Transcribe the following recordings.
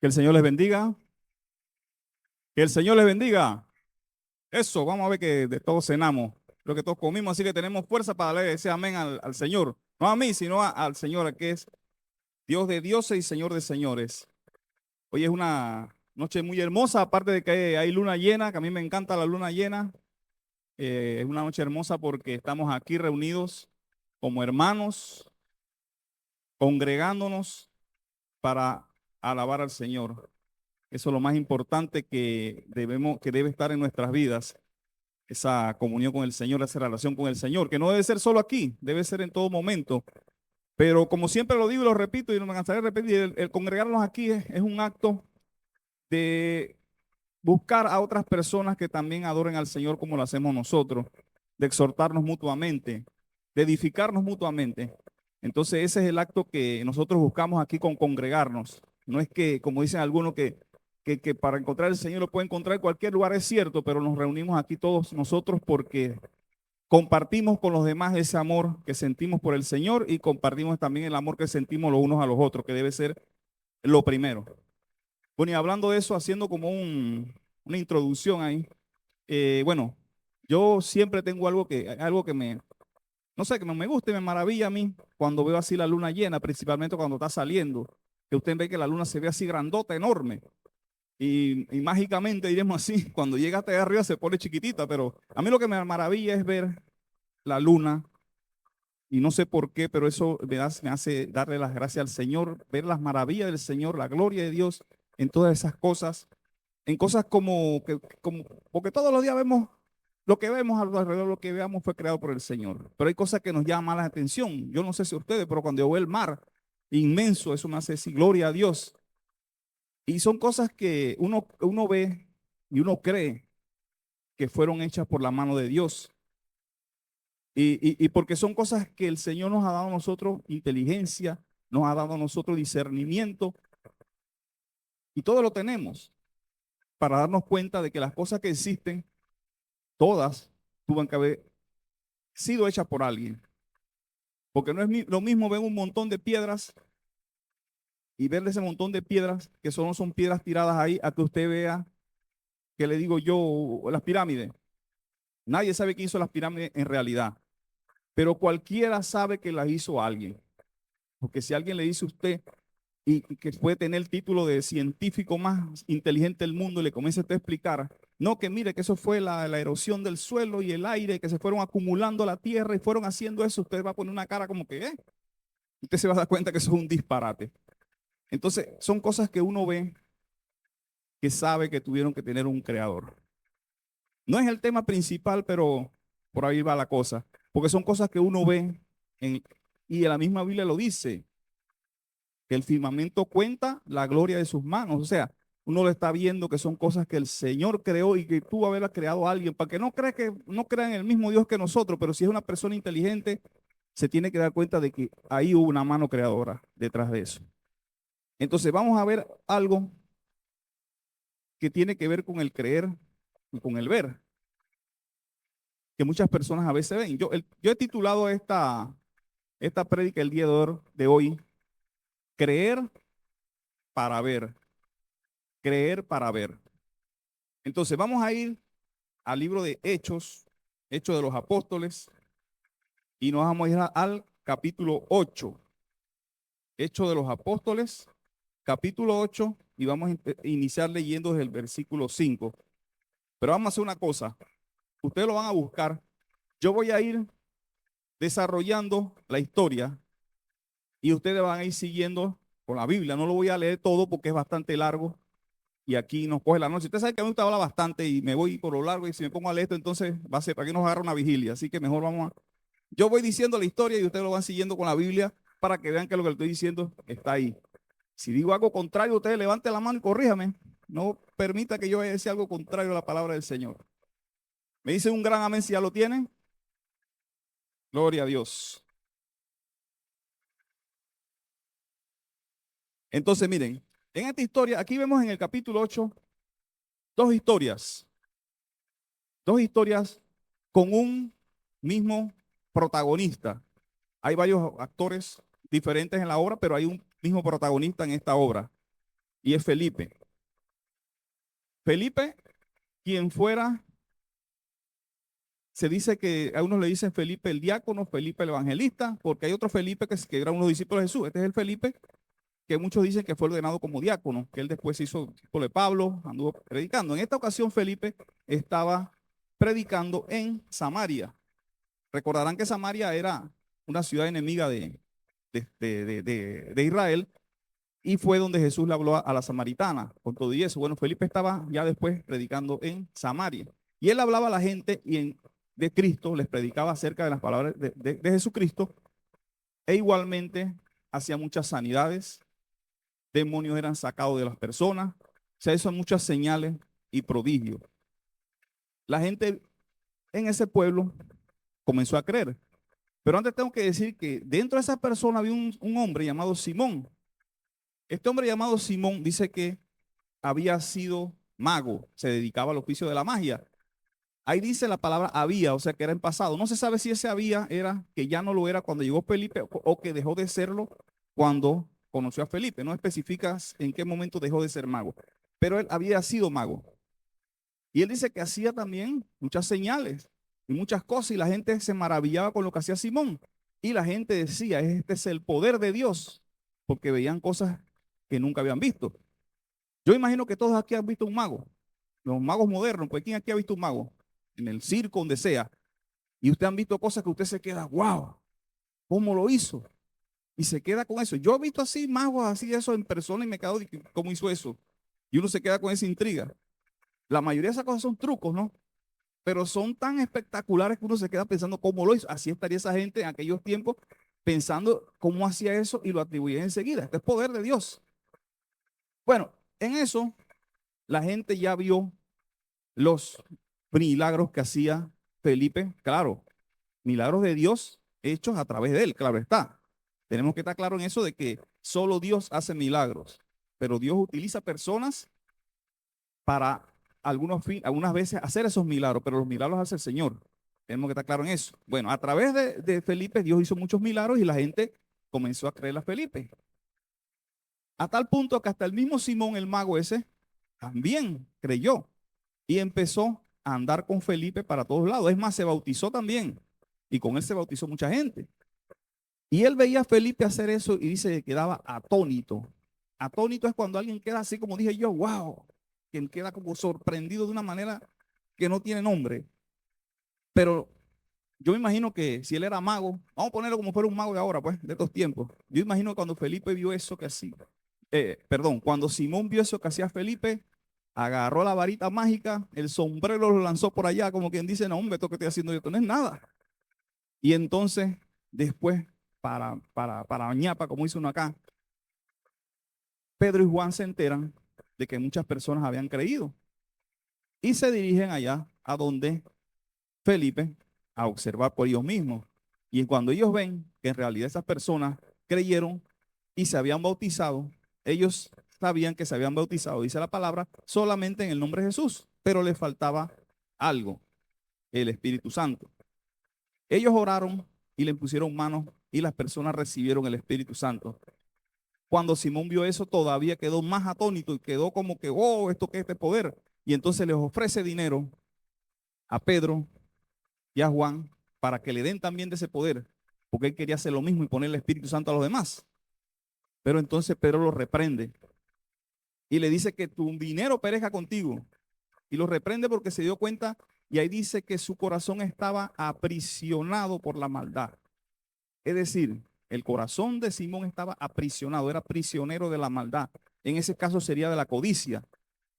Que el Señor les bendiga. Que el Señor les bendiga. Eso, vamos a ver que de todos cenamos. Creo que todos comimos, así que tenemos fuerza para darle ese amén al Señor. No a mí, sino al Señor, que es Dios de dioses y Señor de señores. Hoy es una noche muy hermosa, aparte de que hay luna llena, que a mí me encanta la luna llena. Es una noche hermosa porque estamos aquí reunidos como hermanos, congregándonos para alabar al Señor. Eso es lo más importante que debe estar en nuestras vidas, esa comunión con el Señor, esa relación con el Señor, que no debe ser solo aquí, debe ser en todo momento. Pero como siempre lo digo y lo repito y no me cansaré de repetir, el congregarnos aquí es un acto de buscar a otras personas que también adoren al Señor como lo hacemos nosotros, de exhortarnos mutuamente, de edificarnos mutuamente. Entonces ese es el acto que nosotros buscamos aquí con congregarnos. No es que, como dicen algunos, que para encontrar al Señor lo puede encontrar en cualquier lugar, es cierto, pero nos reunimos aquí todos nosotros porque compartimos con los demás ese amor que sentimos por el Señor y compartimos también el amor que sentimos los unos a los otros, que debe ser lo primero. Bueno, y hablando de eso, haciendo como una introducción ahí, bueno, yo siempre tengo algo que me, no sé, que me gusta y me maravilla a mí cuando veo así la luna llena, principalmente cuando está saliendo, que usted ve que la luna se ve así grandota, enorme, y mágicamente, diremos así, cuando llega hasta allá arriba se pone chiquitita, pero a mí lo que me maravilla es ver la luna, y no sé por qué, pero eso me hace darle las gracias al Señor, ver las maravillas del Señor, la gloria de Dios en todas esas cosas, en cosas como, porque todos los días vemos lo que vemos alrededor, lo que veamos fue creado por el Señor. Pero hay cosas que nos llaman la atención. Yo no sé si ustedes, pero cuando yo veo el mar inmenso, eso me hace decir gloria a Dios. Y son cosas que uno ve y uno cree que fueron hechas por la mano de Dios. Y porque son cosas que el Señor nos ha dado a nosotros inteligencia, nos ha dado a nosotros discernimiento, y todo lo tenemos para darnos cuenta de que las cosas que existen, todas tuvieron que haber sido hechas por alguien. Porque no es lo mismo ver un montón de piedras y ver ese montón de piedras que solo son piedras tiradas ahí, a que usted vea, que le digo yo, las pirámides. Nadie sabe quién hizo las pirámides en realidad, pero cualquiera sabe que las hizo alguien. Porque si alguien le dice a usted y que puede tener el título de científico más inteligente del mundo y le comienza a usted a explicar, no, que mire que eso fue la erosión del suelo y el aire que se fueron acumulando a la tierra y fueron haciendo eso, usted va a poner una cara como que, usted se va a dar cuenta que eso es un disparate. Entonces, son cosas que uno ve que sabe que tuvieron que tener un creador. No es el tema principal, pero por ahí va la cosa, porque son cosas que uno ve en, y la misma Biblia lo dice, que el firmamento cuenta la gloria de sus manos. O sea, uno lo está viendo que son cosas que el Señor creó y que tú haberlas creado a alguien, para que no crea en el mismo Dios que nosotros, pero si es una persona inteligente, se tiene que dar cuenta de que ahí hubo una mano creadora detrás de eso. Entonces vamos a ver algo que tiene que ver con el creer y con el ver, que muchas personas a veces ven. Yo he titulado esta prédica el día de hoy, creer para ver, creer para ver. Entonces vamos a ir al libro de Hechos, Hechos de los Apóstoles, y nos vamos a ir al capítulo 8. Hechos de los Apóstoles, capítulo 8, y vamos a iniciar leyendo desde el versículo 5. Pero vamos a hacer una cosa, ustedes lo van a buscar, yo voy a ir desarrollando la historia y ustedes van a ir siguiendo con la Biblia. No lo voy a leer todo porque es bastante largo y aquí nos coge la noche. Ustedes saben que a mí me gusta hablar bastante y me voy por lo largo, y si me pongo a leer esto, entonces va a ser para que nos agarre una vigilia. Así que mejor vamos a... Yo voy diciendo la historia y ustedes lo van siguiendo con la Biblia para que vean que lo que le estoy diciendo está ahí. Si digo algo contrario, ustedes levanten la mano y corríjame. No permita que yo decir algo contrario a la palabra del Señor. Me dice un gran amén si ya lo tienen. Gloria a Dios. Entonces, miren, en esta historia, aquí vemos en el capítulo 8 dos historias. Dos historias con un mismo protagonista. Hay varios actores diferentes en la obra, pero hay un mismo protagonista en esta obra. y es Felipe. Felipe, quien fuera, se dice que a unos le dicen Felipe el diácono, Felipe el evangelista, porque hay otro Felipe que era uno de los discípulos de Jesús. Este es el Felipe que muchos dicen que fue ordenado como diácono, que él después se hizo discípulo de Pablo, anduvo predicando. En esta ocasión Felipe estaba predicando en Samaria. Recordarán que Samaria era una ciudad enemiga de Israel, y fue donde Jesús le habló a la samaritana con todo y eso. Bueno, Felipe estaba ya después predicando en Samaria. Y él hablaba a la gente de Cristo, les predicaba acerca de las palabras de Jesucristo, e igualmente hacía muchas sanidades, demonios eran sacados de las personas, se hizo muchas señales y prodigios. La gente en ese pueblo comenzó a creer. Pero antes tengo que decir que dentro de esa persona había un hombre llamado Simón. Este hombre llamado Simón dice que había sido mago, se dedicaba al oficio de la magia. Ahí dice la palabra había, o sea que era en pasado. No se sabe si ese había era que ya no lo era cuando llegó Felipe o que dejó de serlo cuando conoció a Felipe. No especificas en qué momento dejó de ser mago, pero él había sido mago. Y él dice que hacía también muchas señales y muchas cosas, y la gente se maravillaba con lo que hacía Simón. Y la gente decía, este es el poder de Dios, porque veían cosas que nunca habían visto. Yo imagino que todos aquí han visto un mago, los magos modernos. Pues ¿quién aquí ha visto un mago? En el circo, donde sea. Y usted han visto cosas que usted se queda, wow, ¿cómo lo hizo? Y se queda con eso. Yo he visto así magos, así eso en persona, y me quedo, ¿cómo hizo eso? Y uno se queda con esa intriga. La mayoría de esas cosas son trucos, ¿no? Pero son tan espectaculares que uno se queda pensando cómo lo hizo. Así estaría esa gente en aquellos tiempos pensando cómo hacía eso y lo atribuía enseguida. Este es poder de Dios. Bueno, en eso la gente ya vio los milagros que hacía Felipe. Claro, milagros de Dios hechos a través de él, claro está. Tenemos que estar claro en eso de que solo Dios hace milagros, pero Dios utiliza personas para algunas veces hacer esos milagros, pero los milagros hace el Señor. Tenemos que estar claro en eso. Bueno, a través de Felipe, Dios hizo muchos milagros y la gente comenzó a creer a Felipe. A tal punto que hasta el mismo Simón, el mago ese, también creyó y empezó a andar con Felipe para todos lados. Es más, se bautizó también, y con él se bautizó mucha gente. Y él veía a Felipe hacer eso y dice que quedaba atónito. Atónito es cuando alguien queda así, como dije yo, wow, quien queda como sorprendido de una manera que no tiene nombre. Pero yo me imagino que si él era mago, vamos a ponerlo como fuera un mago de ahora, pues, de estos tiempos. Yo imagino que cuando Felipe vio eso que hacía, cuando Simón vio eso que hacía Felipe, agarró la varita mágica, el sombrero lo lanzó por allá, como quien dice, no, hombre, esto que estoy haciendo yo, esto no es nada. Y entonces, después, para ñapa, como dice uno acá, Pedro y Juan se enteran de que muchas personas habían creído y se dirigen allá a donde Felipe a observar por ellos mismos. Y cuando ellos ven que en realidad esas personas creyeron y se habían bautizado, ellos sabían que se habían bautizado, dice la palabra, solamente en el nombre de Jesús, pero les faltaba algo, el Espíritu Santo. Ellos oraron y le pusieron manos y las personas recibieron el Espíritu Santo. Cuando Simón vio eso, todavía quedó más atónito y quedó como que, oh, esto que es este poder. Y entonces les ofrece dinero a Pedro y a Juan para que le den también de ese poder, porque él quería hacer lo mismo y poner el Espíritu Santo a los demás. Pero entonces Pedro lo reprende y le dice que tu dinero perezca contigo. Y lo reprende porque se dio cuenta, y ahí dice que su corazón estaba aprisionado por la maldad. Es decir, el corazón de Simón estaba aprisionado, era prisionero de la maldad. En ese caso sería de la codicia,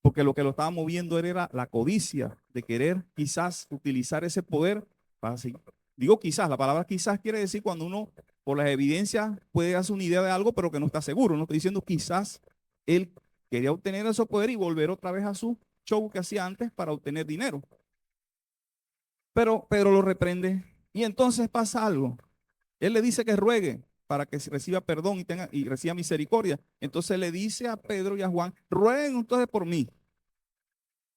porque lo que lo estaba moviendo era la codicia de querer quizás utilizar ese poder para seguir. Digo quizás, la palabra quizás quiere decir cuando uno por las evidencias puede hacer una idea de algo, pero que no está seguro. No estoy diciendo quizás él quería obtener ese poder y volver otra vez a su show que hacía antes para obtener dinero. Pero Pedro lo reprende y entonces pasa algo. Él le dice que ruegue para que reciba perdón y reciba misericordia. Entonces le dice a Pedro y a Juan, rueguen entonces por mí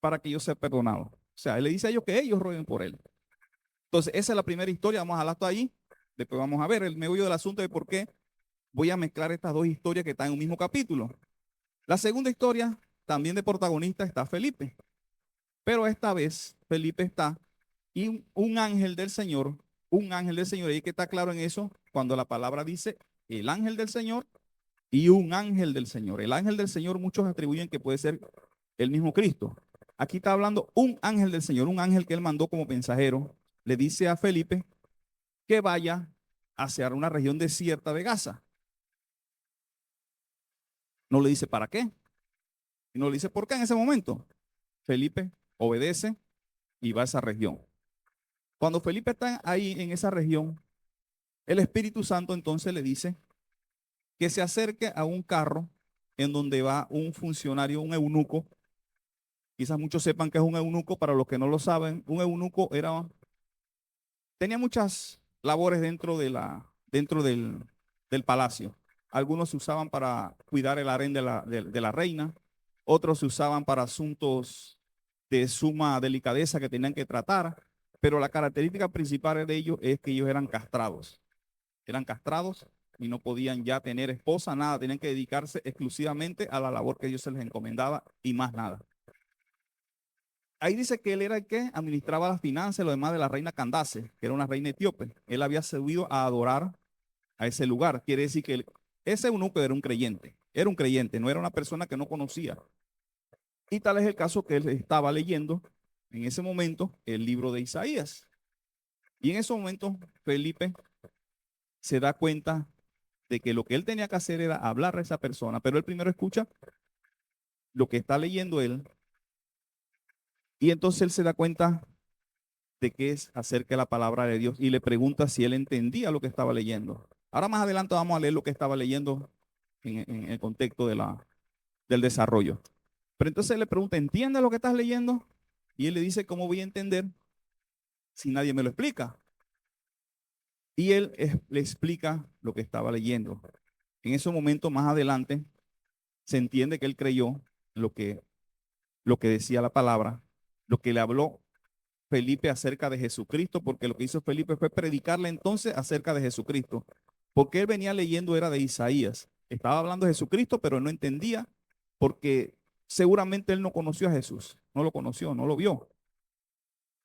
para que yo sea perdonado. O sea, él le dice a ellos que ellos rueguen por él. Entonces, esa es la primera historia. Vamos a hablar hasta ahí. Después vamos a ver el meollo del asunto de por qué voy a mezclar estas dos historias que están en un mismo capítulo. La segunda historia, también de protagonista, está Felipe. Pero esta vez Felipe está y un ángel del Señor, y que está claro en eso cuando la palabra dice el ángel del Señor y un ángel del Señor. El ángel del Señor muchos atribuyen que puede ser el mismo Cristo. Aquí está hablando un ángel del Señor, un ángel que él mandó como mensajero. Le dice a Felipe que vaya hacia una región desierta de Gaza. No le dice para qué, y no le dice por qué en ese momento. Felipe obedece y va a esa región. Cuando Felipe está ahí en esa región, el Espíritu Santo entonces le dice que se acerque a un carro en donde va un funcionario, un eunuco. Quizás muchos sepan que es un eunuco, para los que no lo saben, un eunuco tenía muchas labores dentro del palacio. Algunos se usaban para cuidar el harén de la reina, otros se usaban para asuntos de suma delicadeza que tenían que tratar, pero la característica principal de ellos es que ellos eran castrados y no podían ya tener esposa, nada, tenían que dedicarse exclusivamente a la labor que Dios se les encomendaba y más nada. Ahí dice que él era el que administraba las finanzas y lo demás de la reina Candace, que era una reina etíope. Él había subido a adorar a ese lugar. Quiere decir que ese eunuco era un creyente, no era una persona que no conocía. Y tal es el caso que él estaba leyendo en ese momento el libro de Isaías. Y en ese momento Felipe se da cuenta de que lo que él tenía que hacer era hablar a esa persona, pero él primero escucha lo que está leyendo él, y entonces él se da cuenta de que es acerca de la palabra de Dios y le pregunta si él entendía lo que estaba leyendo. Ahora más adelante vamos a leer lo que estaba leyendo en el contexto del desarrollo. Pero entonces él le pregunta, ¿entiendes lo que estás leyendo? Y él le dice, ¿cómo voy a entender si nadie me lo explica? Y él le explica lo que estaba leyendo. En ese momento más adelante se entiende que él creyó lo que, lo que decía la palabra, lo que le habló Felipe acerca de Jesucristo, porque lo que hizo Felipe fue predicarle entonces acerca de Jesucristo, porque él venía leyendo era de Isaías, estaba hablando de Jesucristo, pero no entendía, porque seguramente él no conoció a Jesús, no lo conoció, no lo vio,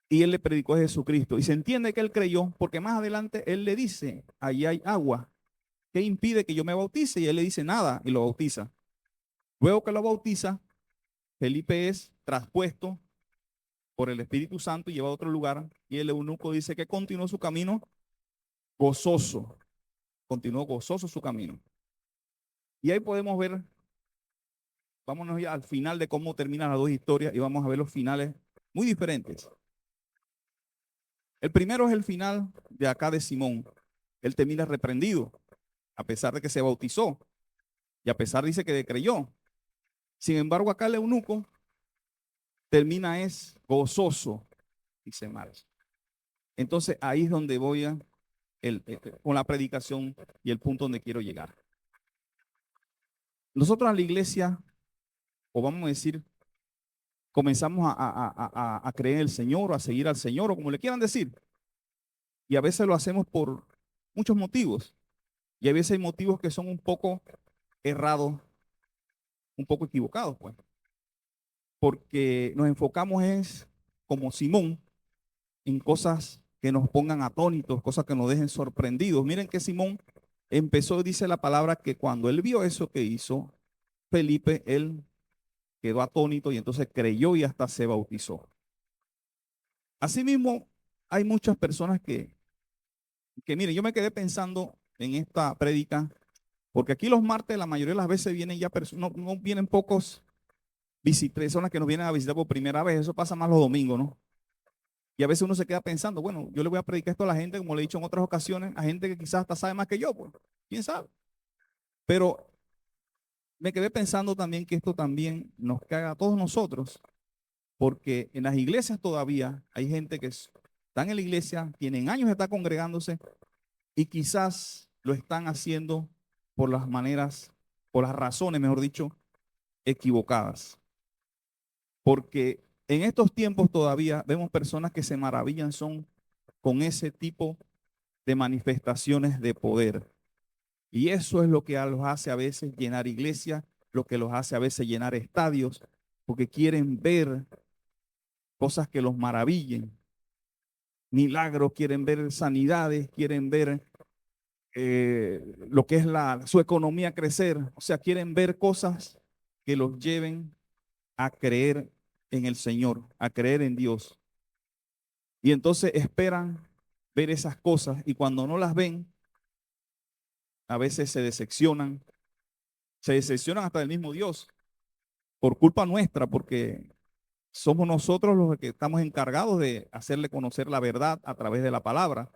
y él le predicó a Jesucristo, y se entiende que él creyó, porque más adelante él le dice, allí hay agua, ¿qué impide que yo me bautice? Y él le dice nada, y lo bautiza. Luego que lo bautiza, Felipe es traspuesto por el Espíritu Santo y lleva a otro lugar, y el eunuco dice que continuó su camino gozoso, continuó gozoso su camino. Y ahí podemos ver, vámonos ya al final de cómo terminan las dos historias y vamos a ver los finales muy diferentes. El primero es el final de acá de Simón. Él termina reprendido, a pesar de que se bautizó y a pesar dice que creyó. Sin embargo, acá el eunuco termina es gozoso, dice Marx. Entonces ahí es donde voy con la predicación y el punto donde quiero llegar. Nosotros en la iglesia, o vamos a decir, comenzamos a creer en el Señor o a seguir al Señor o como le quieran decir. Y a veces lo hacemos por muchos motivos. Y a veces hay motivos que son un poco errados, un poco equivocados, pues. Porque nos enfocamos es, como Simón, en cosas que nos pongan atónitos, cosas que nos dejen sorprendidos. Miren que Simón empezó, dice la palabra, que cuando él vio eso que hizo Felipe, él quedó atónito y entonces creyó y hasta se bautizó. Asimismo, hay muchas personas que miren, yo me quedé pensando en esta prédica, porque aquí los martes la mayoría de las veces vienen ya personas, no vienen pocos personas que nos vienen a visitar por primera vez, eso pasa más los domingos, ¿no? Y a veces uno se queda pensando, bueno, yo le voy a predicar esto a la gente, como le he dicho en otras ocasiones, a gente que quizás hasta sabe más que yo, pues, quién sabe. Pero me quedé pensando también que esto también nos caga a todos nosotros, porque en las iglesias todavía hay gente que están en la iglesia, tienen años de estar congregándose y quizás lo están haciendo por las maneras, por las razones, mejor dicho, equivocadas. Porque en estos tiempos todavía vemos personas que se maravillan son con ese tipo de manifestaciones de poder. Y eso es lo que los hace a veces llenar iglesias lo que los hace a veces llenar estadios, porque quieren ver cosas que los maravillen, milagros, quieren ver sanidades, quieren ver lo que es su economía crecer, o sea, quieren ver cosas que los lleven a creer en el Señor, a creer en Dios. Y entonces esperan ver esas cosas y cuando no las ven, a veces se decepcionan hasta del mismo Dios por culpa nuestra, porque somos nosotros los que estamos encargados de hacerle conocer la verdad a través de la palabra.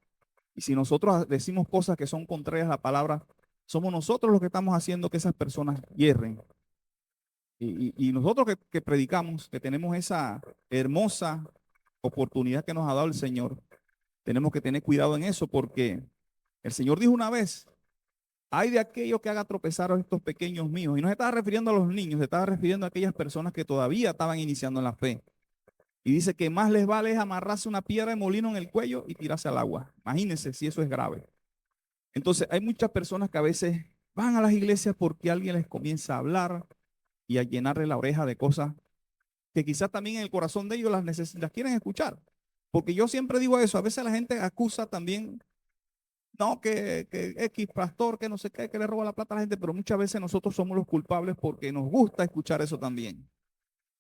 Y si nosotros decimos cosas que son contrarias a la palabra, somos nosotros los que estamos haciendo que esas personas hierren. Y nosotros que predicamos, que tenemos esa hermosa oportunidad que nos ha dado el Señor, tenemos que tener cuidado en eso porque el Señor dijo una vez, hay de aquello que haga tropezar a estos pequeños míos. Y no se estaba refiriendo a los niños, se estaba refiriendo a aquellas personas que todavía estaban iniciando en la fe. Y dice que más les vale es amarrarse una piedra de molino en el cuello y tirarse al agua. Imagínense si eso es grave. Entonces hay muchas personas que a veces van a las iglesias porque alguien les comienza a hablar y a llenarle la oreja de cosas que quizás también en el corazón de ellos las quieren escuchar. Porque yo siempre digo eso, a veces la gente acusa también, no, que X pastor, que no sé qué, que le roba la plata a la gente, pero muchas veces nosotros somos los culpables porque nos gusta escuchar eso también.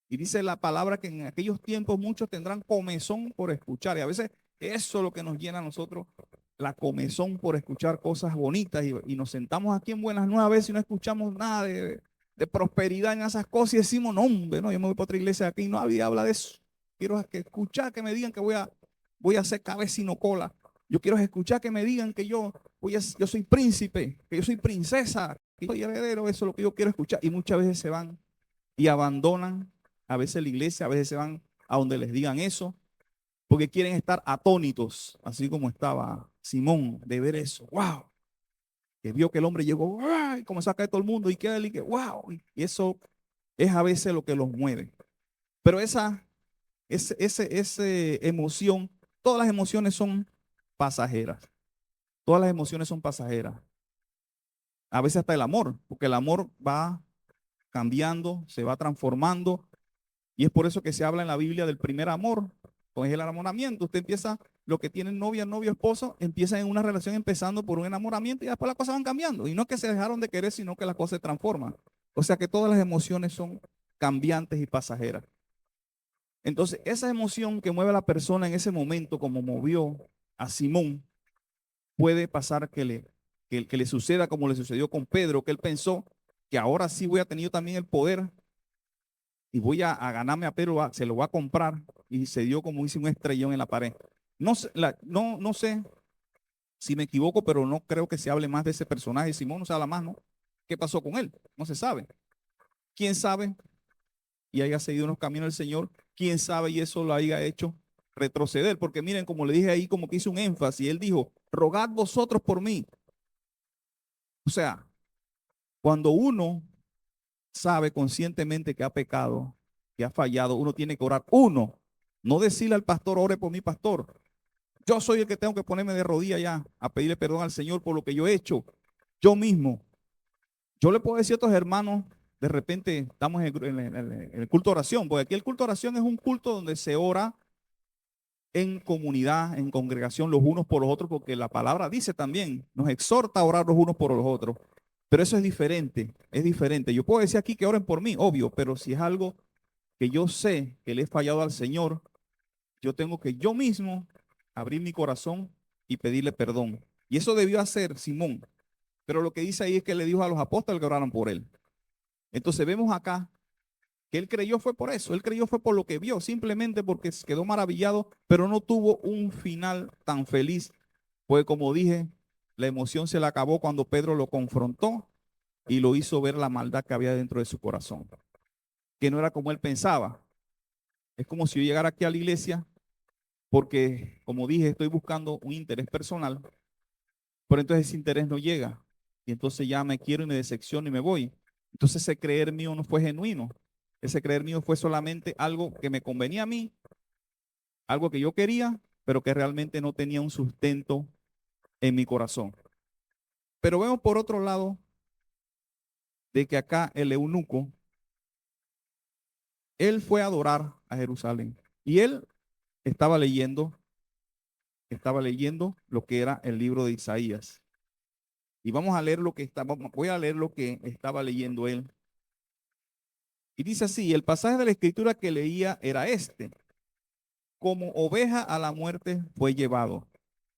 Y dice la palabra que en aquellos tiempos muchos tendrán comezón por escuchar. Y a veces eso es lo que nos llena a nosotros, la comezón por escuchar cosas bonitas. Y nos sentamos aquí en Buenas Nuevas a veces y no escuchamos nada de prosperidad en esas cosas y decimos, no, hombre, no, yo me voy para otra iglesia aquí y no habla de eso. Quiero escuchar que me digan que voy a hacer cabeza y no cola. Yo quiero escuchar que me digan que yo soy príncipe, que yo soy princesa, que yo soy heredero. Eso es lo que yo quiero escuchar. Y muchas veces se van y abandonan a veces la iglesia, a veces se van a donde les digan eso, porque quieren estar atónitos, así como estaba Simón de ver eso. ¡Wow! Que vio que el hombre llegó, ¡wow! Y comenzó a caer todo el mundo y que él y que ¡wow! Y eso es a veces lo que los mueve. Pero esa emoción, todas las emociones son pasajeras. Todas las emociones son pasajeras. A veces hasta el amor, porque el amor va cambiando, se va transformando. Y es por eso que se habla en la Biblia del primer amor, con el enamoramiento. Usted empieza, lo que tienen novia, novio, esposo, empiezan en una relación empezando por un enamoramiento y después las cosas van cambiando. Y no es que se dejaron de querer, sino que las cosas se transforman. O sea que todas las emociones son cambiantes y pasajeras. Entonces, esa emoción que mueve a la persona en ese momento, como movió a Simón, puede pasar que le suceda como le sucedió con Pedro, que él pensó que ahora sí voy a tener yo también el poder y voy a ganarme a Pedro, se lo voy a comprar y se dio como hice un estrellón en la pared. No sé si me equivoco, pero no creo que se hable más de ese personaje. Simón no se habla más, ¿no? ¿Qué pasó con él? No se sabe. ¿Quién sabe? Y haya seguido unos caminos del Señor. ¿Quién sabe? Y eso lo haya hecho retroceder. Porque miren, como le dije ahí, como que hizo un énfasis. Él dijo, rogad vosotros por mí. O sea, cuando uno sabe conscientemente que ha pecado, que ha fallado, uno tiene que orar. Uno, no decirle al pastor, ore por mi pastor. Yo soy el que tengo que ponerme de rodillas ya a pedirle perdón al Señor por lo que yo he hecho. Yo mismo. Yo le puedo decir a estos hermanos, de repente estamos en el culto de oración, porque aquí el culto de oración es un culto donde se ora en comunidad, en congregación, los unos por los otros, porque la palabra dice también, nos exhorta a orar los unos por los otros. Pero eso es diferente, es diferente. Yo puedo decir aquí que oren por mí, obvio, pero si es algo que yo sé que le he fallado al Señor, yo tengo que yo mismo abrir mi corazón y pedirle perdón. Y eso debió hacer Simón. Pero lo que dice ahí es que le dijo a los apóstoles que oraran por él. Entonces vemos acá que él creyó fue por eso, él creyó fue por lo que vio, simplemente porque se quedó maravillado, pero no tuvo un final tan feliz. Pues como dije, la emoción se le acabó cuando Pedro lo confrontó y lo hizo ver la maldad que había dentro de su corazón, que no era como él pensaba. Es como si yo llegara aquí a la iglesia porque, como dije, estoy buscando un interés personal, pero entonces ese interés no llega. Y entonces ya me quiero y me decepciono y me voy. Entonces ese creer mío no fue genuino. Ese creer mío fue solamente algo que me convenía a mí, algo que yo quería, pero que realmente no tenía un sustento en mi corazón. Pero vemos por otro lado de que acá el eunuco, él fue a adorar a Jerusalén y él estaba leyendo, estaba leyendo lo que era el libro de Isaías. Y vamos a leer lo que estaba, voy a leer lo que estaba leyendo él. Y dice así, el pasaje de la escritura que leía era este: como oveja a la muerte fue llevado,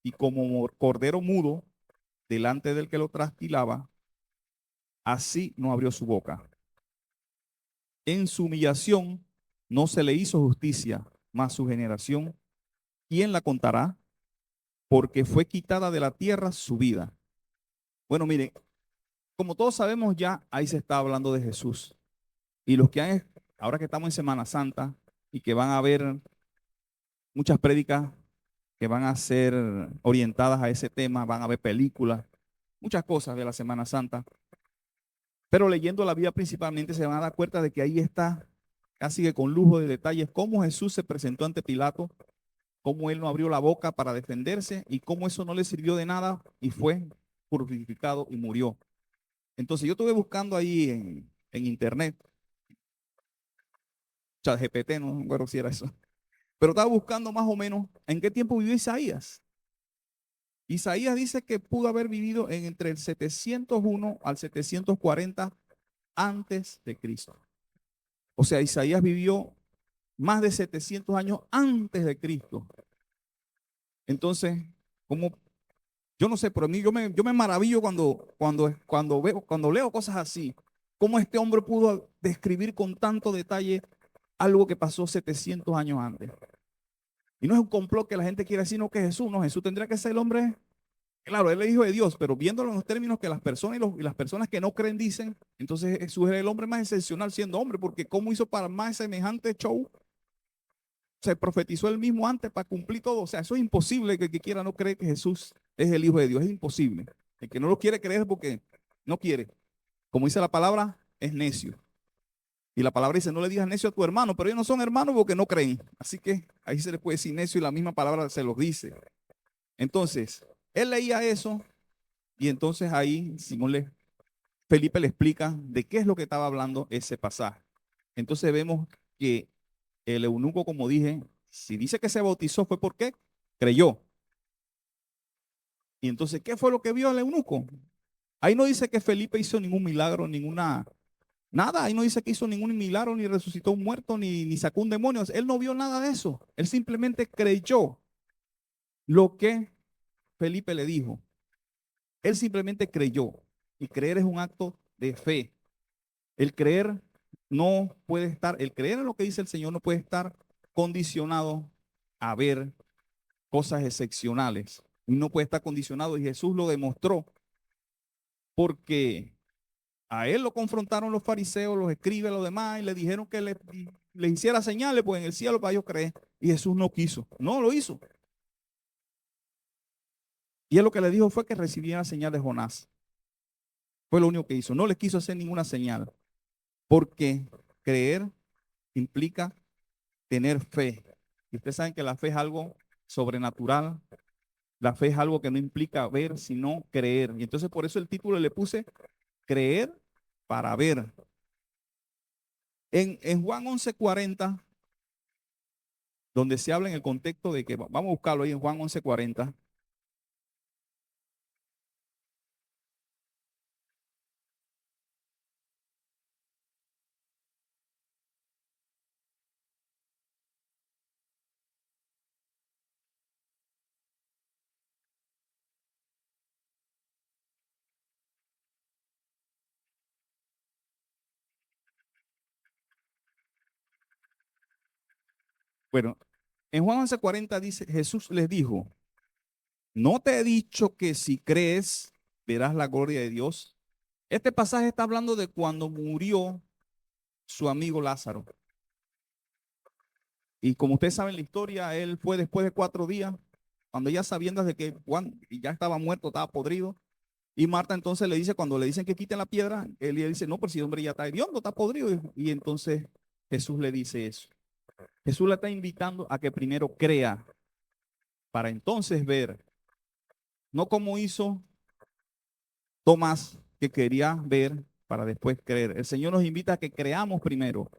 y como cordero mudo delante del que lo trasquilaba, así no abrió su boca. En su humillación no se le hizo justicia, mas su generación, ¿quién la contará? Porque fue quitada de la tierra su vida. Bueno, mire, como todos sabemos ya, ahí se está hablando de Jesús. Y los que han, ahora que estamos en Semana Santa y que van a ver muchas prédicas que van a ser orientadas a ese tema, van a ver películas, muchas cosas de la Semana Santa. Pero leyendo la Biblia principalmente se van a dar cuenta de que ahí está, casi que con lujo de detalles, cómo Jesús se presentó ante Pilato, cómo él no abrió la boca para defenderse y cómo eso no le sirvió de nada y fue crucificado y murió. Entonces yo estuve buscando ahí en internet, ChatGPT, no recuerdo si era eso, pero estaba buscando más o menos en qué tiempo vivió Isaías. Isaías dice que pudo haber vivido en entre el 701 al 740 antes de Cristo. O sea, Isaías vivió más de 700 años antes de Cristo. Entonces, como yo no sé, pero a mí yo me maravillo cuando leo cosas así. Cómo este hombre pudo describir con tanto detalle algo que pasó 700 años antes. Y no es un complot que la gente quiere decir, no, que Jesús, no, Jesús tendría que ser el hombre. Claro, él es hijo de Dios, pero viéndolo en los términos que las personas y las personas que no creen dicen, entonces Jesús era el hombre más excepcional siendo hombre, porque ¿cómo hizo para más semejante show? Se profetizó él mismo antes para cumplir todo. O sea, eso es imposible que el que quiera no cree que Jesús es el hijo de Dios. Es imposible. El que no lo quiere creer es porque no quiere. Como dice la palabra, es necio. Y la palabra dice, no le digas necio a tu hermano, pero ellos no son hermanos porque no creen. Así que ahí se les puede decir necio y la misma palabra se los dice. Entonces, él leía eso y entonces ahí Felipe le explica de qué es lo que estaba hablando ese pasaje. Entonces vemos que el eunuco, como dije, si dice que se bautizó fue porque creyó. Y entonces, ¿qué fue lo que vio el eunuco? Ahí no dice que Felipe hizo ningún milagro, nada. Ahí no dice que hizo ningún milagro, ni resucitó un muerto, ni sacó un demonio. Él no vio nada de eso. Él simplemente creyó lo que Felipe le dijo. Él simplemente creyó. Y creer es un acto de fe. El creer no puede estar, el creer en lo que dice el Señor no puede estar condicionado a ver cosas excepcionales. Y no puede estar condicionado. Y Jesús lo demostró porque a él lo confrontaron los fariseos, los escribas, los demás, y le dijeron que le hiciera señales, pues en el cielo para ellos creer. Y Jesús no quiso, no lo hizo. Y él lo que le dijo fue que recibiera señal de Jonás. Fue lo único que hizo. No le quiso hacer ninguna señal. Porque creer implica tener fe. Y ustedes saben que la fe es algo sobrenatural. La fe es algo que no implica ver, sino creer. Y entonces por eso el título le puse creer para ver. En Juan 11:40, donde se habla en el contexto de que, vamos a buscarlo ahí en Juan 11:40. Bueno, en Juan 11:40 dice, Jesús les dijo, ¿no te he dicho que si crees verás la gloria de Dios? Este pasaje está hablando de cuando murió su amigo Lázaro. Y como ustedes saben la historia, él fue después de 4 días, cuando ya sabiendo de que Juan ya estaba muerto, estaba podrido. Y Marta entonces le dice, cuando le dicen que quiten la piedra, él le dice, no, pero si el hombre ya está hediondo, está podrido. Y entonces Jesús le dice eso. Jesús la está invitando a que primero crea, para entonces ver, no como hizo Tomás, que quería ver, para después creer. El Señor nos invita a que creamos primero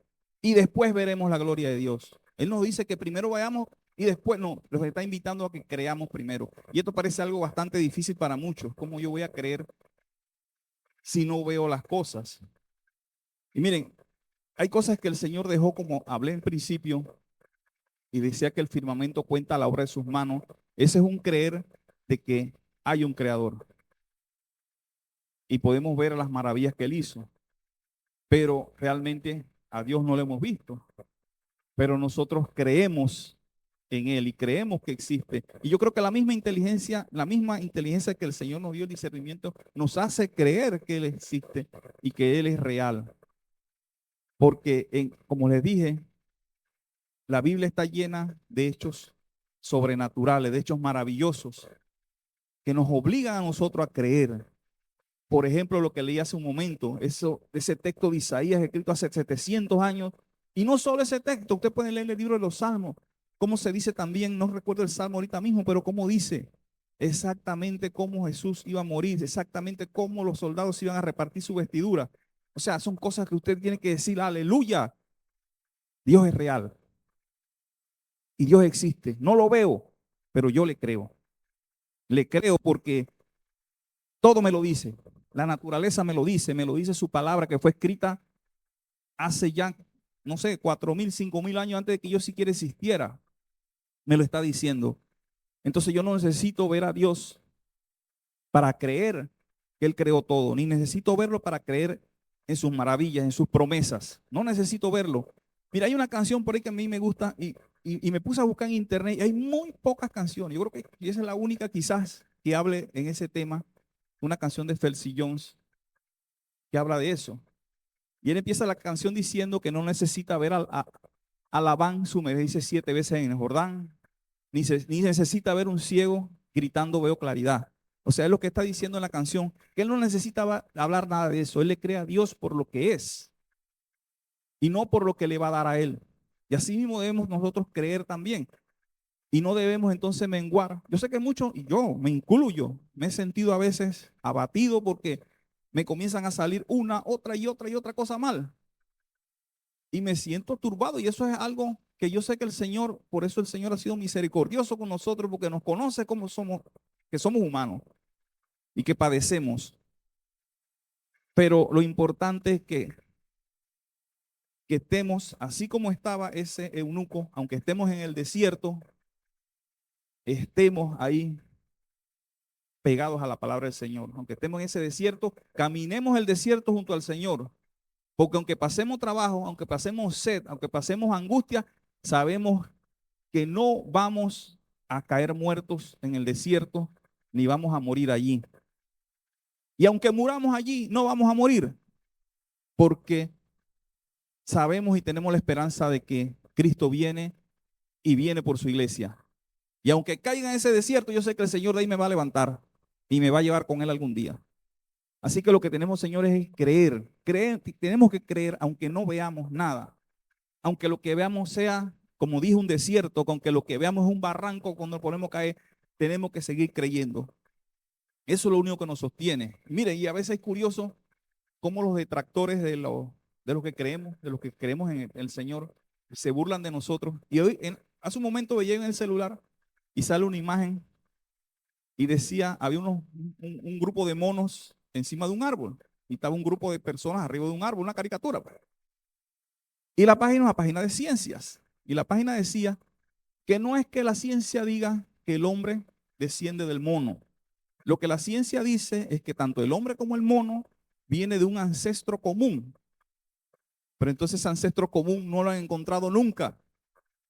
y después veremos la gloria de Dios. Él nos dice que primero vayamos y después no, los está invitando a que creamos primero. Y esto parece algo bastante difícil para muchos. ¿Cómo yo voy a creer si no veo las cosas? Y miren, hay cosas que el Señor dejó, como hablé en principio, y decía que el firmamento cuenta la obra de sus manos. Ese es un creer de que hay un creador. Y podemos ver las maravillas que él hizo. Pero realmente a Dios no lo hemos visto. Pero nosotros creemos en él y creemos que existe. Y yo creo que la misma inteligencia que el Señor nos dio, el discernimiento, nos hace creer que él existe y que él es real. Porque, como les dije, la Biblia está llena de hechos sobrenaturales, de hechos maravillosos, que nos obligan a nosotros a creer. Por ejemplo, lo que leí hace un momento, ese texto de Isaías escrito hace 700 años, y no solo ese texto, usted puede leer el libro de los Salmos, como se dice también, no recuerdo el Salmo ahorita mismo, pero cómo dice exactamente cómo Jesús iba a morir, exactamente cómo los soldados iban a repartir su vestidura. O sea, son cosas que usted tiene que decir, aleluya, Dios es real y Dios existe. No lo veo, pero yo le creo. Le creo porque todo me lo dice. La naturaleza me lo dice su palabra que fue escrita hace ya, no sé, 4.000, 5.000 años antes de que yo siquiera existiera. Me lo está diciendo. Entonces yo no necesito ver a Dios para creer que Él creó todo, ni necesito verlo para creer en sus maravillas, en sus promesas. No necesito verlo. Mira, hay una canción por ahí que a mí me gusta y me puse a buscar en internet y hay muy pocas canciones. Yo creo que esa es la única quizás que hable en ese tema. Una canción de Felcy Jones que habla de eso. Y él empieza la canción diciendo que no necesita ver a Labán sumergirse 7 veces en el Jordán, ni necesita ver un ciego gritando veo claridad. O sea, es lo que está diciendo en la canción, que él no necesitaba hablar nada de eso. Él le cree a Dios por lo que es y no por lo que le va a dar a él. Y así mismo debemos nosotros creer también. Y no debemos entonces menguar. Yo sé que muchos, y yo me incluyo, me he sentido a veces abatido porque me comienzan a salir una, otra y otra cosa mal. Y me siento turbado y eso es algo que yo sé que el Señor, por eso el Señor ha sido misericordioso con nosotros porque nos conoce como somos, que somos humanos y que padecemos. Pero lo importante es que estemos, así como estaba ese eunuco, aunque estemos en el desierto, estemos ahí pegados a la palabra del Señor. Aunque estemos en ese desierto, caminemos el desierto junto al Señor. Porque aunque pasemos trabajo, aunque pasemos sed, aunque pasemos angustia, sabemos que no vamos a caer muertos en el desierto, ni vamos a morir allí. Y aunque muramos allí, no vamos a morir, porque sabemos y tenemos la esperanza de que Cristo viene y viene por su iglesia. Y aunque caiga en ese desierto, yo sé que el Señor de ahí me va a levantar y me va a llevar con él algún día. Así que lo que tenemos, señores, es creer. Tenemos que creer aunque no veamos nada. Aunque lo que veamos sea, como dijo, un desierto, aunque lo que veamos es un barranco cuando nos ponemos a caer, tenemos que seguir creyendo. Eso es lo único que nos sostiene. Mire, y a veces es curioso cómo los detractores de los que creemos, en el Señor, se burlan de nosotros. Y hoy, hace un momento veía en el celular y sale una imagen y decía, había un grupo de monos encima de un árbol y estaba un grupo de personas arriba de un árbol, una caricatura. Y la página es una página de ciencias. Y la página decía que no es que la ciencia diga que el hombre desciende del mono. Lo que la ciencia dice es que tanto el hombre como el mono viene de un ancestro común. Pero entonces ese ancestro común no lo han encontrado nunca.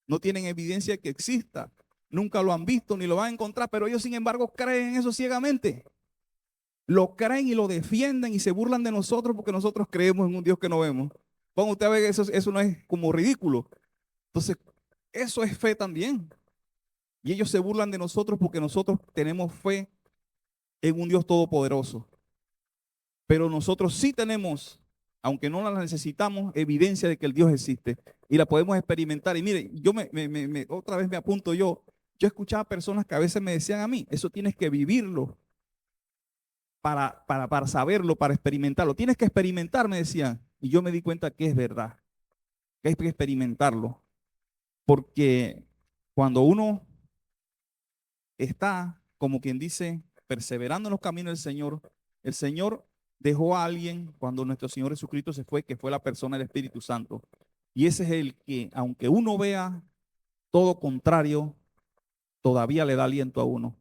No tienen evidencia de que exista. Nunca lo han visto ni lo van a encontrar, pero ellos sin embargo creen en eso ciegamente. Lo creen y lo defienden y se burlan de nosotros porque nosotros creemos en un Dios que no vemos. Cuando usted ve que eso no es como ridículo. Entonces, eso es fe también. Y ellos se burlan de nosotros porque nosotros tenemos fe en un Dios todopoderoso. Pero nosotros sí tenemos, aunque no la necesitamos, evidencia de que el Dios existe. Y la podemos experimentar. Y mire, yo otra vez me apunto yo. Yo escuchaba personas que a veces me decían a mí, eso tienes que vivirlo. para saberlo, para experimentarlo. Tienes que experimentar, me decían. Y yo me di cuenta que es verdad, que hay que experimentarlo. Porque cuando uno está, como quien dice, perseverando en los caminos del Señor, el Señor dejó a alguien cuando nuestro Señor Jesucristo se fue, que fue la persona del Espíritu Santo. Y ese es el que, aunque uno vea todo contrario, todavía le da aliento a uno.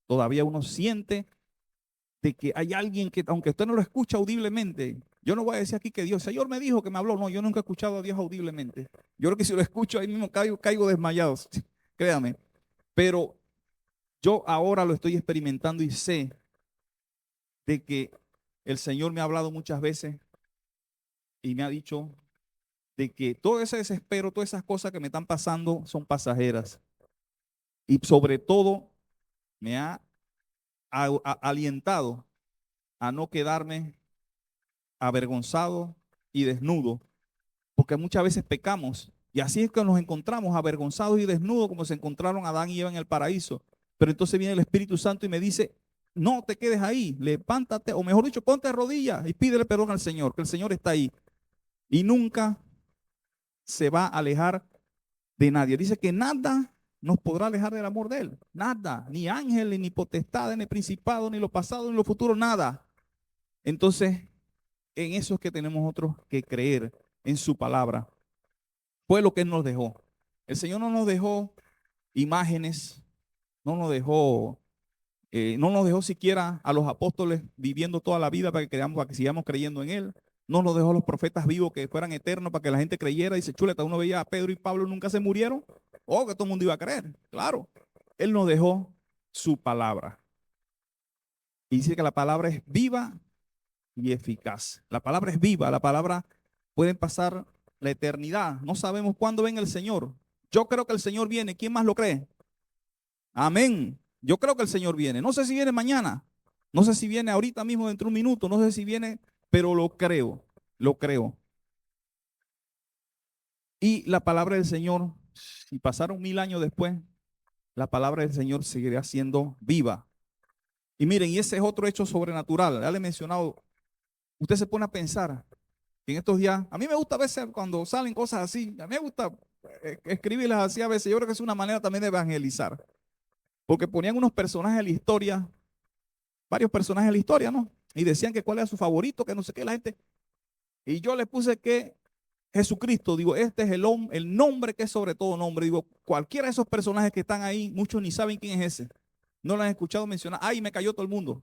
Todavía uno siente de que hay alguien que, aunque usted no lo escucha audiblemente, yo no voy a decir aquí que Dios, Señor me dijo que me habló. No, yo nunca he escuchado a Dios audiblemente. Yo creo que si lo escucho ahí mismo caigo desmayado, créame. Pero yo ahora lo estoy experimentando y sé de que el Señor me ha hablado muchas veces y me ha dicho de que todo ese desespero, todas esas cosas que me están pasando son pasajeras. Y sobre todo me ha alientado a no quedarme avergonzado y desnudo, porque muchas veces pecamos y así es que nos encontramos avergonzados y desnudos como se encontraron Adán y Eva en el paraíso. Pero entonces viene el Espíritu Santo y me dice, no te quedes ahí, levántate, o mejor dicho, ponte de rodillas y pídele perdón al Señor, que el Señor está ahí y nunca se va a alejar de nadie. Dice que nada nos podrá alejar del amor de Él, nada, ni ángeles, ni potestades, ni principados, ni lo pasado, ni lo futuro, nada. Entonces, en eso es que tenemos nosotros que creer en su palabra. Fue lo que Él nos dejó. El Señor no nos dejó imágenes, no nos dejó, no nos dejó siquiera a los apóstoles viviendo toda la vida para que sigamos creyendo en Él. No nos dejó a los profetas vivos que fueran eternos para que la gente creyera. Dice, chuleta, uno veía a Pedro y Pablo nunca se murieron. Oh, que todo el mundo iba a creer. Claro, Él nos dejó su palabra. Y dice que la palabra es viva y eficaz. La palabra es viva, la palabra puede pasar la eternidad. No sabemos cuándo venga el Señor. Yo creo que el Señor viene. ¿Quién más lo cree? Amén. Yo creo que el Señor viene. No sé si viene mañana. No sé si viene ahorita mismo dentro de un minuto. No sé si viene, pero lo creo. Lo creo. Y la palabra del Señor, si pasaron 1000 años después, la palabra del Señor seguirá siendo viva. Y miren, y ese es otro hecho sobrenatural. Ya le he mencionado. Usted se pone a pensar en estos días, a mí me gusta a veces cuando salen cosas así, a mí me gusta escribirlas así a veces, yo creo que es una manera también de evangelizar, porque ponían unos personajes de la historia, varios personajes de la historia, ¿no? Y decían que cuál era su favorito, que no sé qué, la gente, y yo le puse que Jesucristo, digo, este es el nombre que es sobre todo nombre, digo, cualquiera de esos personajes que están ahí, muchos ni saben quién es ese, no lo han escuchado mencionar, ay, me cayó todo el mundo,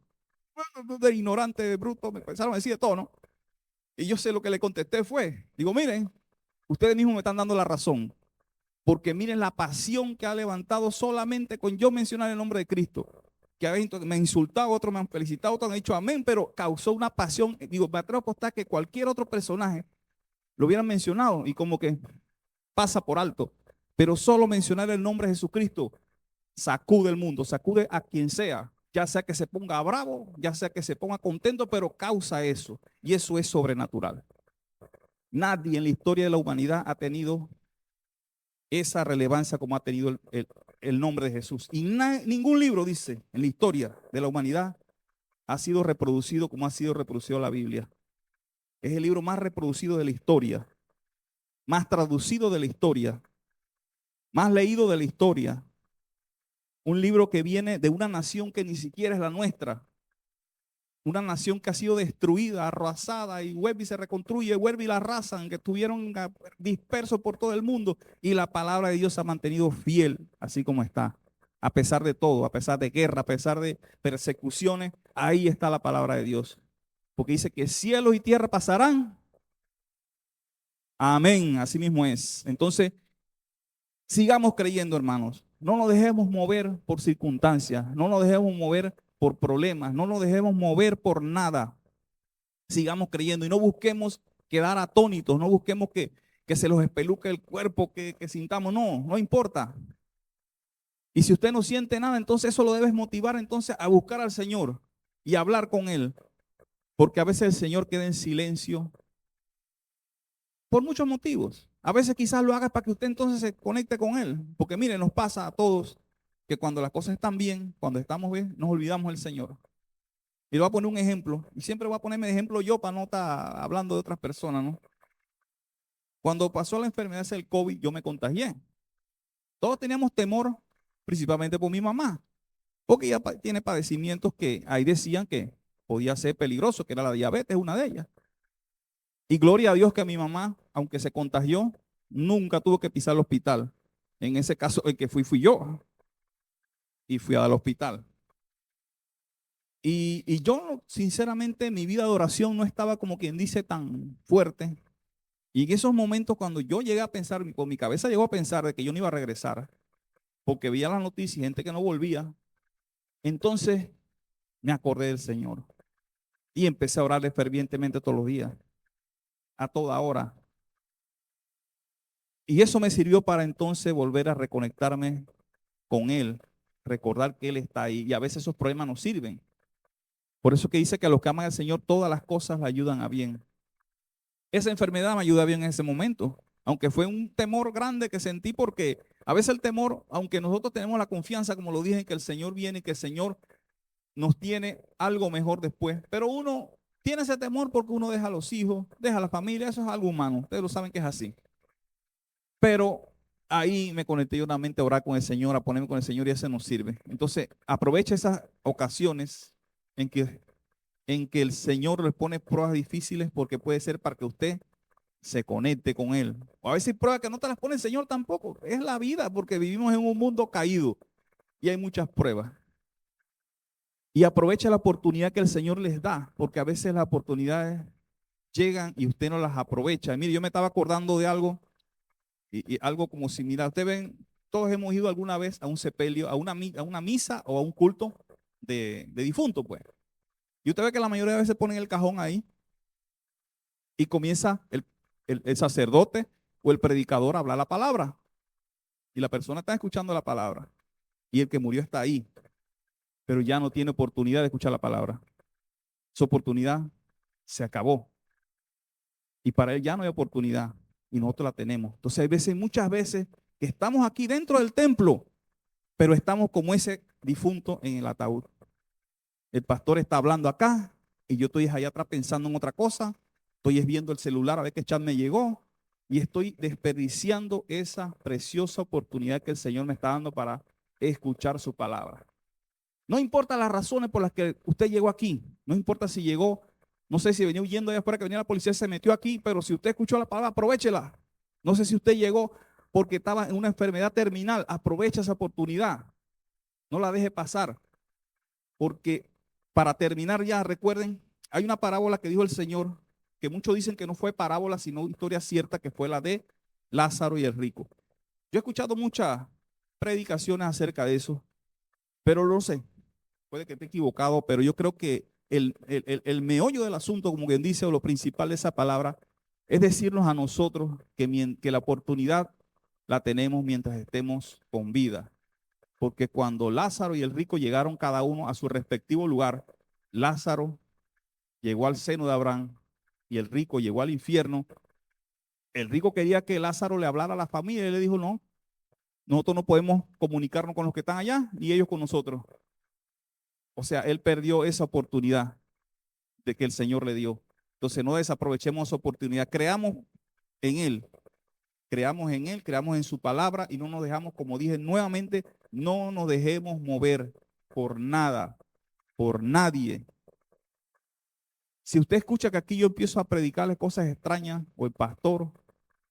de ignorante, de bruto, me empezaron a decir de todo, ¿no? Y yo sé lo que le contesté fue, digo, miren, ustedes mismos me están dando la razón, porque miren la pasión que ha levantado solamente con yo mencionar el nombre de Cristo, que me han insultado, otros me han felicitado, otros han dicho amén, pero causó una pasión, digo, me atrevo a apostar que cualquier otro personaje lo hubieran mencionado y como que pasa por alto, pero solo mencionar el nombre de Jesucristo sacude el mundo, sacude a quien sea, ya sea que se ponga bravo, ya sea que se ponga contento, pero causa eso, y eso es sobrenatural. Nadie en la historia de la humanidad ha tenido esa relevancia como ha tenido el nombre de Jesús. Y ningún libro, dice, en la historia de la humanidad ha sido reproducido como ha sido reproducido la Biblia. Es el libro más reproducido de la historia, más traducido de la historia, más leído de la historia. Un libro que viene de una nación que ni siquiera es la nuestra. Una nación que ha sido destruida, arrasada, y vuelve y se reconstruye, vuelve y la arrasan, que estuvieron dispersos por todo el mundo. Y la palabra de Dios se ha mantenido fiel, así como está. A pesar de todo, a pesar de guerra, a pesar de persecuciones, ahí está la palabra de Dios. Porque dice que cielos y tierra pasarán. Amén, así mismo es. Entonces, sigamos creyendo, hermanos. No nos dejemos mover por circunstancias, no nos dejemos mover por problemas, no nos dejemos mover por nada. Sigamos creyendo y no busquemos quedar atónitos, no busquemos que se los espeluque el cuerpo, que sintamos, no importa. Y si usted no siente nada, entonces eso lo debes motivar entonces a buscar al Señor y hablar con Él. Porque a veces el Señor queda en silencio por muchos motivos. A veces quizás lo haga para que usted entonces se conecte con Él. Porque mire, nos pasa a todos que cuando las cosas están bien, cuando estamos bien, nos olvidamos del Señor. Y le voy a poner un ejemplo. Y siempre voy a ponerme de ejemplo yo para no estar hablando de otras personas, ¿no? Cuando pasó la enfermedad del COVID, yo me contagié. Todos teníamos temor, principalmente por mi mamá, porque ella tiene padecimientos que ahí decían que podía ser peligroso, que era la diabetes, una de ellas. Y gloria a Dios que mi mamá, aunque se contagió, nunca tuvo que pisar el hospital. En ese caso, el que fui yo y fui al hospital. Y yo, sinceramente, mi vida de oración no estaba como quien dice tan fuerte. Y en esos momentos, cuando yo llegué a pensar, con mi cabeza llegó a pensar de que yo no iba a regresar, porque veía las noticias y gente que no volvía, entonces me acordé del Señor y empecé a orarle fervientemente todos los días, a toda hora. Y eso me sirvió para entonces volver a reconectarme con Él, recordar que Él está ahí. Y a veces esos problemas nos sirven. Por eso que dice que a los que aman al Señor todas las cosas le ayudan a bien. Esa enfermedad me ayuda bien en ese momento, aunque fue un temor grande que sentí porque a veces el temor, aunque nosotros tenemos la confianza, como lo dije, que el Señor viene y que el Señor nos tiene algo mejor después, pero uno tiene ese temor porque uno deja a los hijos, deja a la familia, eso es algo humano, ustedes lo saben que es así. Pero ahí me conecté yo nuevamente a orar con el Señor, a ponerme con el Señor y eso nos sirve. Entonces, aprovecha esas ocasiones en que el Señor les pone pruebas difíciles porque puede ser para que usted se conecte con Él. O a veces hay pruebas que no te las pone el Señor tampoco. Es la vida porque vivimos en un mundo caído y hay muchas pruebas. Y aprovecha la oportunidad que el Señor les da, porque a veces las oportunidades llegan y usted no las aprovecha. Y mire, yo me estaba acordando de algo y algo como similar. Ustedes ven, todos hemos ido alguna vez a un sepelio, a una misa o a un culto de difunto, pues. Y usted ve que la mayoría de veces ponen el cajón ahí y comienza el sacerdote o el predicador a hablar la palabra. Y la persona está escuchando la palabra. Y el que murió está ahí, pero ya no tiene oportunidad de escuchar la palabra. Su oportunidad se acabó. Y para él ya no hay oportunidad. Y nosotros la tenemos. Entonces hay veces, muchas veces, que estamos aquí dentro del templo, pero estamos como ese difunto en el ataúd. El pastor está hablando acá y yo estoy allá atrás pensando en otra cosa. Estoy viendo el celular a ver qué chat me llegó y estoy desperdiciando esa preciosa oportunidad que el Señor me está dando para escuchar su palabra. No importa las razones por las que usted llegó aquí, no importa si llegó, no sé si venía huyendo allá afuera que venía la policía, se metió aquí, pero si usted escuchó la palabra, aprovéchela. No sé si usted llegó porque estaba en una enfermedad terminal, aprovecha esa oportunidad, no la deje pasar, porque para terminar ya, recuerden, hay una parábola que dijo el Señor, que muchos dicen que no fue parábola, sino historia cierta, que fue la de Lázaro y el rico. Yo he escuchado muchas predicaciones acerca de eso, pero no sé, puede que esté equivocado, pero yo creo que el meollo del asunto, como quien dice, o lo principal de esa palabra, es decirnos a nosotros que la oportunidad la tenemos mientras estemos con vida. Porque cuando Lázaro y el rico llegaron cada uno a su respectivo lugar, Lázaro llegó al seno de Abraham y el rico llegó al infierno. El rico quería que Lázaro le hablara a la familia y él le dijo, no, nosotros no podemos comunicarnos con los que están allá, ni ellos con nosotros. O sea, él perdió esa oportunidad de que el Señor le dio. Entonces no desaprovechemos esa oportunidad. Creamos en Él, creamos en su palabra y no nos dejamos, como dije nuevamente, no nos dejemos mover por nada, por nadie. Si usted escucha que aquí yo empiezo a predicarle cosas extrañas o el pastor,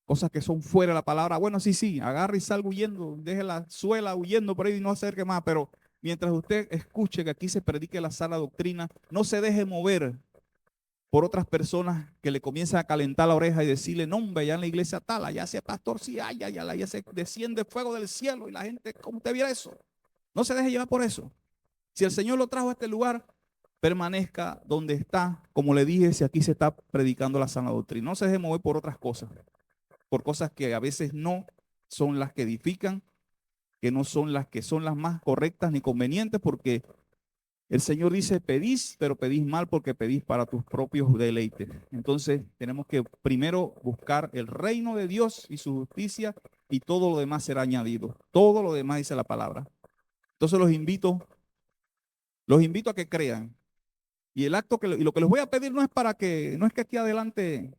cosas que son fuera de la palabra, bueno, sí, sí, agarre y salga huyendo, deje la suela huyendo por ahí y no acerque más, pero mientras usted escuche que aquí se predique la sana doctrina, no se deje mover por otras personas que le comienzan a calentar la oreja y decirle, no, hombre, allá en la iglesia tal, allá ese pastor, sí, allá se desciende fuego del cielo y la gente, ¿cómo usted viera eso? No se deje llevar por eso. Si el Señor lo trajo a este lugar, permanezca donde está, como le dije, si aquí se está predicando la sana doctrina. No se deje mover por otras cosas, por cosas que a veces no son las que edifican, que no son las más correctas ni convenientes, porque el Señor dice, pedís, pero pedís mal porque pedís para tus propios deleites. Entonces tenemos que primero buscar el reino de Dios y su justicia y todo lo demás será añadido. Todo lo demás dice la palabra. Entonces los invito a que crean Y el acto y lo que les voy a pedir no es para que, no es que aquí adelante,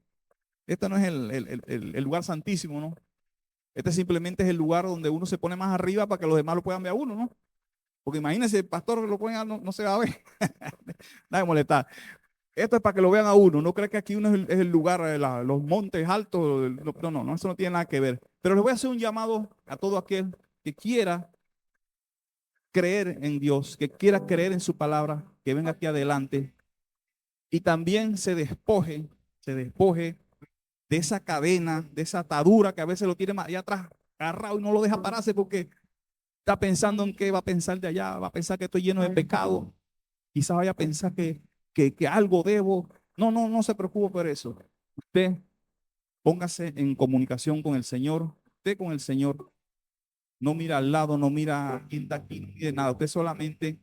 este no es el lugar santísimo, ¿no? Este simplemente es el lugar donde uno se pone más arriba para que los demás lo puedan ver a uno, ¿no? Porque imagínense, el pastor que lo pone, no, no se va a ver. Nada de molestar. Esto es para que lo vean a uno. No cree que aquí uno es el lugar, los montes altos. No, no, no, eso no tiene nada que ver. Pero les voy a hacer un llamado a todo aquel que quiera creer en Dios, que quiera creer en su palabra, que venga aquí adelante y también se despoje de esa cadena, de esa atadura que a veces lo tiene más allá atrás agarrado y no lo deja pararse porque está pensando en qué va a pensar de allá, va a pensar que estoy lleno de pecado, quizás vaya a pensar que algo debo. No, no, no se preocupe por eso. Usted póngase en comunicación con el Señor, usted con el Señor, no mira al lado, no mira quién está aquí, no mire nada, usted solamente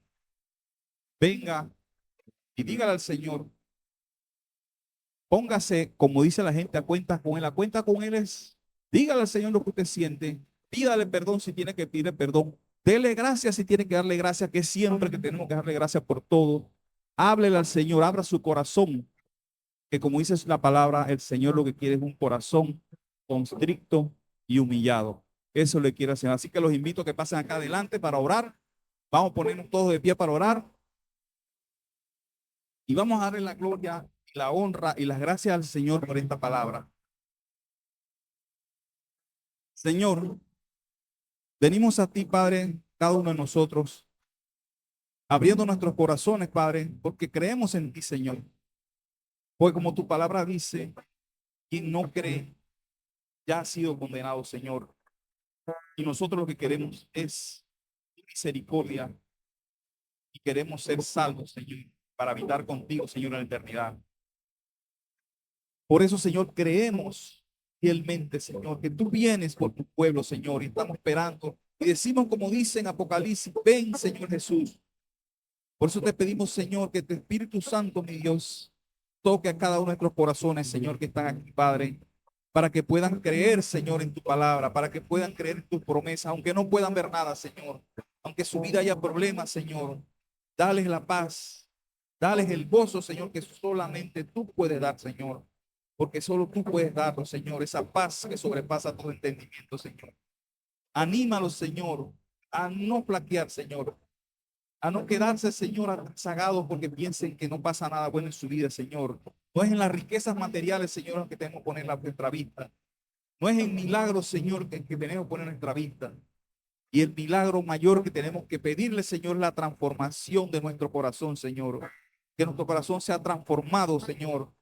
venga y dígale al Señor, póngase, como dice la gente, a cuentas con él. A cuenta con él es, dígale al Señor lo que usted siente, pídale perdón si tiene que pedir perdón, dele gracias si tiene que darle gracias, que siempre que tenemos que darle gracias por todo. Háblele al Señor, abra su corazón, que como dice la palabra, el Señor lo que quiere es un corazón constricto y humillado. Eso le quiere hacer. Así que los invito a que pasen acá adelante para orar. Vamos a ponernos todos de pie para orar y vamos a darle la gloria, la honra y las gracias al Señor por esta palabra. Señor, venimos a ti, Padre, cada uno de nosotros, abriendo nuestros corazones, Padre, porque creemos en ti, Señor. Porque como tu palabra dice, quien no cree ya ha sido condenado, Señor. Y nosotros lo que queremos es misericordia y queremos ser salvos, Señor, para habitar contigo, Señor, en la eternidad. Por eso, Señor, creemos fielmente, Señor, que tú vienes por tu pueblo, Señor, y estamos esperando. Y decimos, como dice en Apocalipsis, ven, Señor Jesús. Por eso te pedimos, Señor, que tu Espíritu Santo, mi Dios, toque a cada uno de nuestros corazones, Señor, que están aquí, Padre, para que puedan creer, Señor, en tu palabra, para que puedan creer en tus promesas, aunque no puedan ver nada, Señor, aunque su vida haya problemas, Señor, dales la paz, dales el gozo, Señor, que solamente tú puedes dar, Señor, porque solo tú puedes darlo, Señor, esa paz que sobrepasa todo entendimiento, Señor. Anímalos, Señor, a no flaquear, Señor, a no quedarse, Señor, rezagados porque piensen que no pasa nada bueno en su vida, Señor. No es en las riquezas materiales, Señor, que tenemos que poner nuestra vista. No es en milagros, Señor, que tenemos que poner nuestra vista. Y el milagro mayor que tenemos que pedirle, Señor, es la transformación de nuestro corazón, Señor. Que nuestro corazón sea transformado, Señor.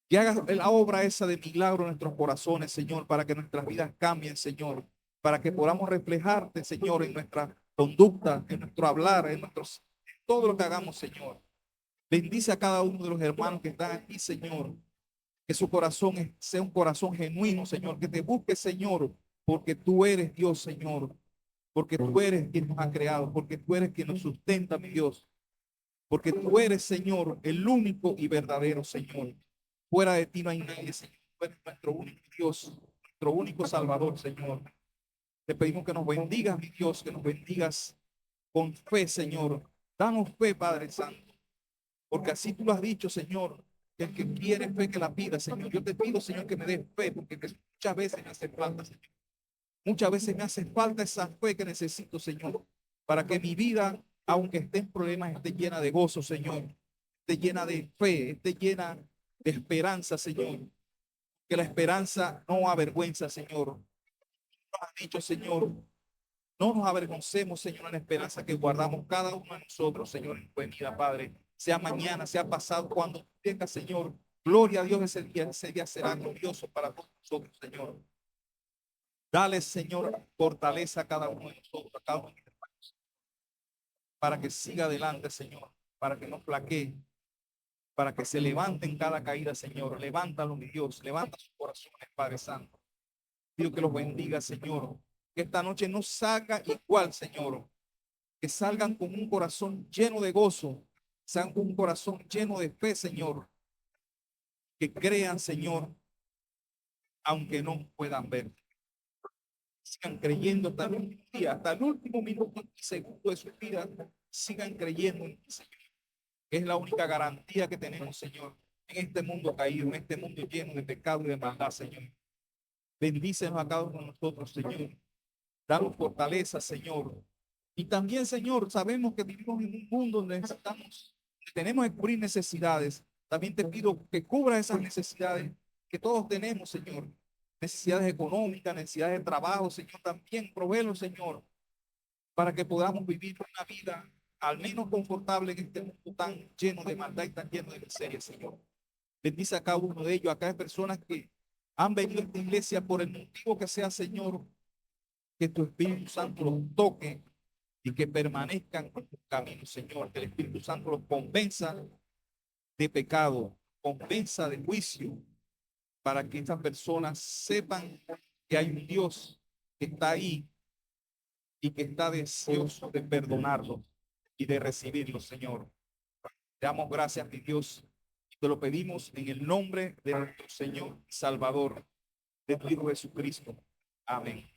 Que haga la obra esa de milagro en nuestros corazones, Señor, para que nuestras vidas cambien, Señor. Para que podamos reflejarte, Señor, en nuestra conducta, en nuestro hablar, en todo lo que hagamos, Señor. Bendice a cada uno de los hermanos que están aquí, Señor. Que su corazón sea un corazón genuino, Señor. Que te busque, Señor, porque tú eres Dios, Señor. Porque tú eres quien nos ha creado, porque tú eres quien nos sustenta, mi Dios. Porque tú eres, Señor, el único y verdadero, Señor. Fuera de ti no hay nadie, Señor. Tú eres nuestro único Dios, nuestro único Salvador, Señor. Te pedimos que nos bendigas, mi Dios, que nos bendigas con fe, Señor. Danos fe, Padre Santo, porque así tú lo has dicho, Señor, que el que quiere fe que la pida, Señor. Yo te pido, Señor, que me des fe, porque muchas veces me hace falta, Señor. Muchas veces me hace falta esa fe que necesito, Señor, para que mi vida, aunque esté en problemas, esté llena de gozo, Señor, esté llena de fe, esté llena de esperanza, Señor. Que la esperanza no avergüenza, Señor. Nos has dicho, Señor, no nos avergoncemos, Señor, en la esperanza que guardamos cada uno de nosotros, Señor, en tu venida, Padre. Sea mañana, sea pasado, cuando venga, Señor. Gloria a Dios, ese día será glorioso para todos nosotros, Señor. Dale, Señor, fortaleza a cada uno de nosotros, a cada uno de nosotros, para que siga adelante, Señor, para que no flaquee, para que se levante en cada caída, Señor. Levántalo, mi Dios, levanta sus corazones, Padre Santo. Pido que los bendiga, Señor. Que esta noche no salga igual, Señor. Que salgan con un corazón lleno de gozo, salgan con un corazón lleno de fe, Señor. Que crean, Señor, aunque no puedan ver. Sigan creyendo hasta el último día, hasta el último minuto y segundo de su vida. Sigan creyendo en ti, Señor. Es la única garantía que tenemos, Señor, en este mundo caído, en este mundo lleno de pecado y de maldad, Señor. Bendícenos a cada uno de nosotros, Señor. Danos fortaleza, Señor. Y también, Señor, sabemos que vivimos en un mundo donde necesitamos, tenemos que cubrir necesidades. También te pido que cubra esas necesidades que todos tenemos, Señor. Necesidades económicas, necesidades de trabajo, Señor. También provéelo, Señor, para que podamos vivir una vida al menos confortable en este mundo tan lleno de maldad y tan lleno de miseria, Señor. Bendice a cada uno de ellos, a cada persona que han venido a esta iglesia por el motivo que sea, Señor, que tu Espíritu Santo los toque y que permanezcan en tu camino, Señor. Que el Espíritu Santo los convenza de pecado, convenza de juicio, para que estas personas sepan que hay un Dios que está ahí y que está deseoso de perdonarlos y de recibirlos, Señor. Te damos gracias, mi Dios, y te lo pedimos en el nombre de nuestro Señor y Salvador, de tu Hijo Jesucristo. Amén.